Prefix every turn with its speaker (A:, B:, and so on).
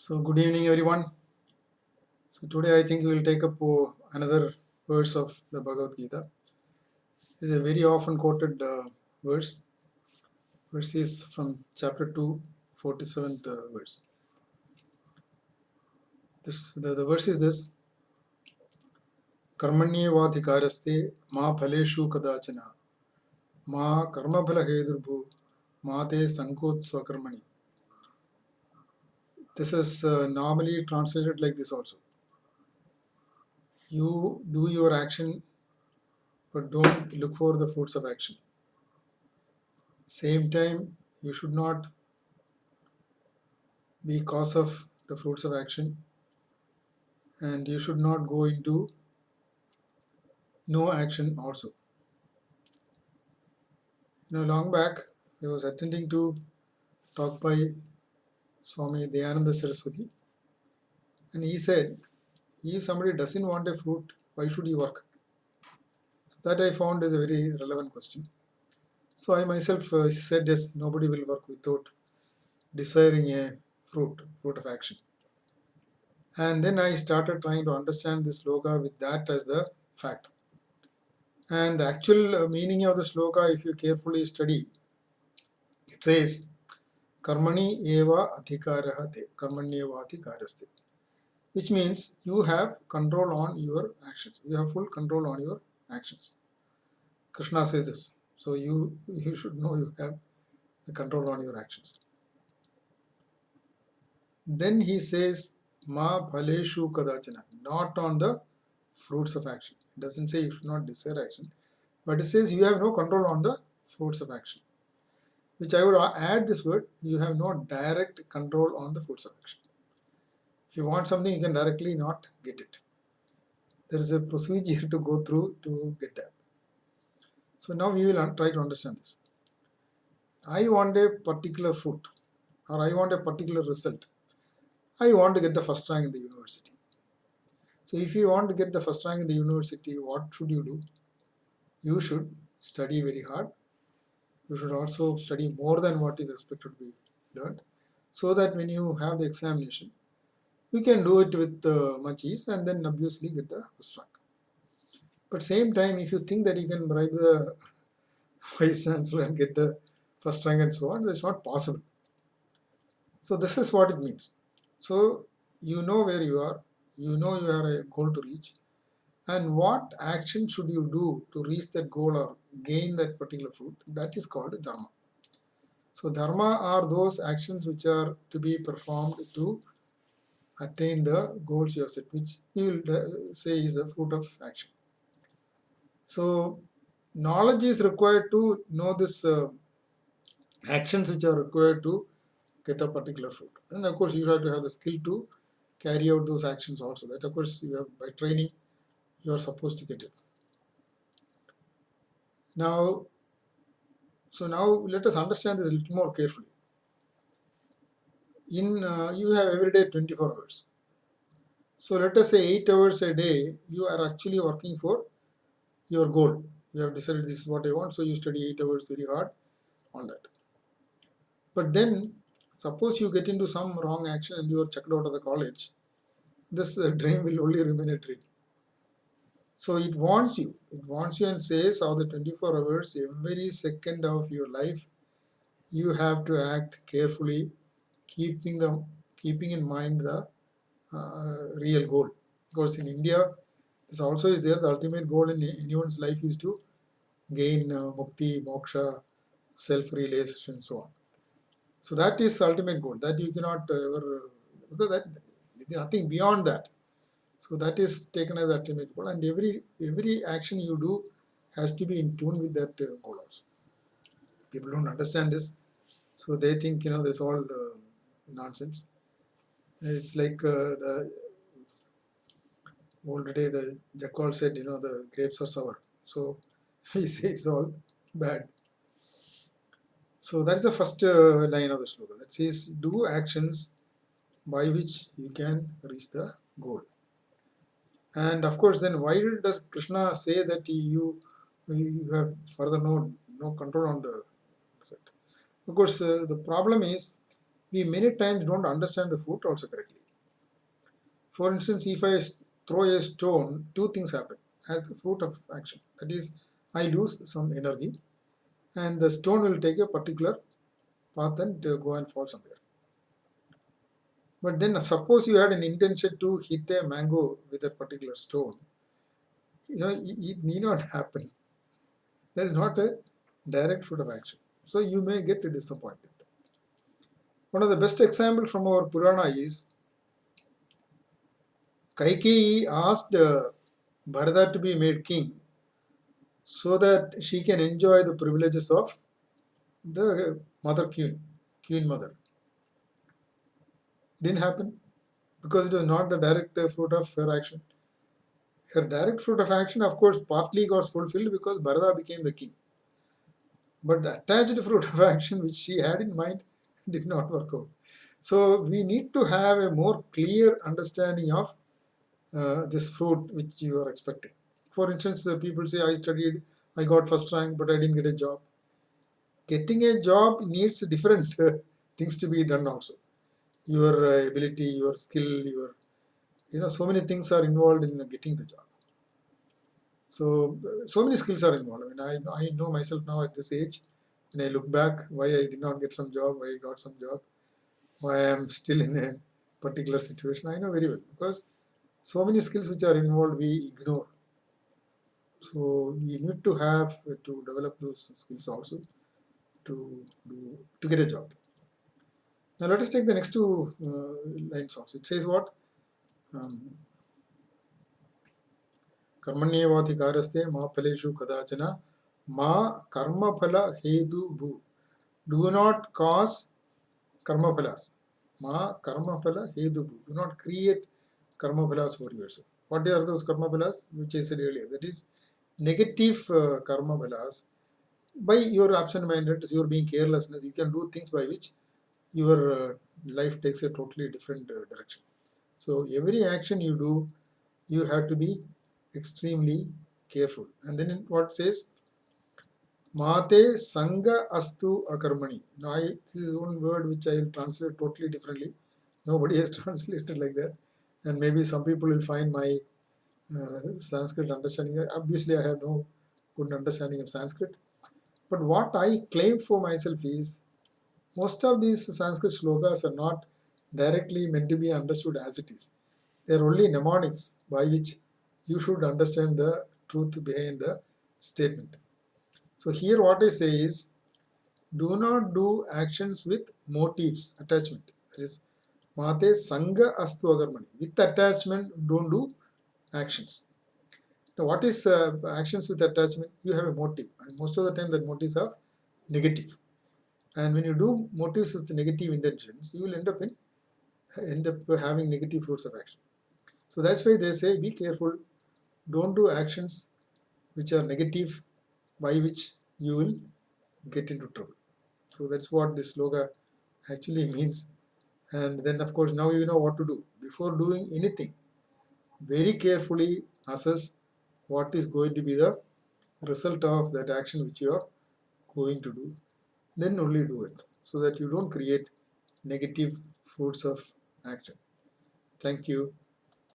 A: So, good evening, everyone. So, today I think we will take up another verse of the Bhagavad Gita. This is a very often quoted verse. Verse is from chapter 2, 47th verse. The verse is this: Karmanyevadhikaraste ma phaleshu kadachana ma karmaphala hedurbu ma te sankot swakarmani. This is normally translated like this also. You do your action, but don't look for the fruits of action. Same time, you should not be cause of the fruits of action, and you should not go into no action also. Long back, I was attending to talk by Swami Dayananda Saraswati, and he said, if somebody doesn't want a fruit, why should he work? So that I found is a very relevant question. So I myself said, yes, nobody will work without desiring a fruit of action. And then I started trying to understand this sloka with that as the fact. And the actual meaning of the sloka, if you carefully study, it says, Karmani eva adhikarah te, karmanyeva adhikaraste, which means you have control on your actions. You have full control on your actions. Krishna says this. So you should know you have the control on your actions. Then he says, Ma phaleshu kadachana, not on the fruits of action. It doesn't say you should not desire action, but it says you have no control on the fruits of action. Which I would add this word, you have no direct control on the fruits of action. If you want something, you can directly not get it. There is a procedure to go through to get that. So now we will try to understand this. I want a particular fruit, or I want a particular result. I want to get the first rank in the university. So if you want to get the first rank in the university, what should you do? You should study very hard. You should also study more than what is expected to be learned, so that when you have the examination, you can do it with much ease and then obviously get the first rank. But same time, if you think that you can bribe the vice chancellor and get the first rank and so on, that's not possible. So this is what it means. So you know where you are, you know you have a goal to reach, and what action should you do to reach that goal or gain that particular fruit? That is called dharma. So dharma are those actions which are to be performed to attain the goals you have set, which you will say is a fruit of action. So knowledge is required to know this actions which are required to get a particular fruit. And of course, you have to have the skill to carry out those actions also. That of course, you have, by training, you are supposed to get it. Now, so now let us understand this a little more carefully. You have every day 24 hours. So let us say 8 hours a day, you are actually working for your goal. You have decided this is what I want, so you study 8 hours very hard, all that. But then, suppose you get into some wrong action and you are checked out of the college, this dream will only remain a dream. So it warns you and says, of the 24 hours, every second of your life, you have to act carefully, keeping in mind the real goal. Because in India, this also is there. The ultimate goal in anyone's life is to gain mukti, moksha, self-realization, and so on. So that is the ultimate goal. That you cannot ever, because that there is nothing beyond that. So that is taken as the ultimate goal, and every action you do has to be in tune with that goal also. People don't understand this, so they think this all nonsense. It's like the old day the Jackal said, the grapes are sour. So we say it's all bad. So that's the first line of the slogan. That says, do actions by which you can reach the goal. And of course, then why does Krishna say that you have further no control on the result? Of course, the problem is we many times don't understand the fruit also correctly. For instance, if I throw a stone, two things happen as the fruit of action. That is, I lose some energy and the stone will take a particular path and go and fall somewhere. But then suppose you had an intention to hit a mango with a particular stone, it need not happen. That is not a direct fruit of action. So you may get disappointed. One of the best examples from our Purana is Kaikeyi asked Bharata to be made king so that she can enjoy the privileges of the mother queen mother. Didn't happen because it was not the direct fruit of her action. Her direct fruit of action, of course, partly got fulfilled because Bharata became the king. But the attached fruit of action which she had in mind did not work out. So we need to have a more clear understanding of this fruit which you are expecting. For instance, people say, I studied, I got first rank, but I didn't get a job. Getting a job needs different things to be done also. Your ability, your skill, so many things are involved in getting the job. So many skills are involved. I know myself now at this age, when I look back, why I did not get some job, why I got some job, why I am still in a particular situation. I know very well because so many skills which are involved we ignore. So we need to have to develop those skills also to get a job. Now let us take the next two lines also. It says what? Karmanyevadhikaraste ma phaleshu kadachana ma karma phala hedu bhu. Do not cause karma phalas. Ma karma phala hedu bhu. Do not create karma phalas for yourself. What are those karma phalas? Which I said earlier. That is negative karma phalas. By your absent-mindedness, your being carelessness, you can do things by which your life takes a totally different direction. So every action you do, you have to be extremely careful. And then what it says, Mate Sangha Astu Akarmani. Now, this is one word which I will translate totally differently. Nobody has translated like that. And maybe some people will find my Sanskrit understanding. Obviously, I have no good understanding of Sanskrit. But what I claim for myself is most of these Sanskrit slokas are not directly meant to be understood as it is. They are only mnemonics by which you should understand the truth behind the statement. So here what I say is, do not do actions with motives, attachment. That is, Mate Sangha Astu Agarmani. With attachment, don't do actions. Now, what is actions with attachment? You have a motive, and most of the time that motives are negative. And when you do motives with negative intentions, you will end up having negative fruits of action. So that's why they say, be careful. Don't do actions which are negative, by which you will get into trouble. So that's what this sloga actually means. And then, of course, now you know what to do. Before doing anything, very carefully assess what is going to be the result of that action which you are going to do. Then only do it, so that you don't create negative fruits of action. Thank you.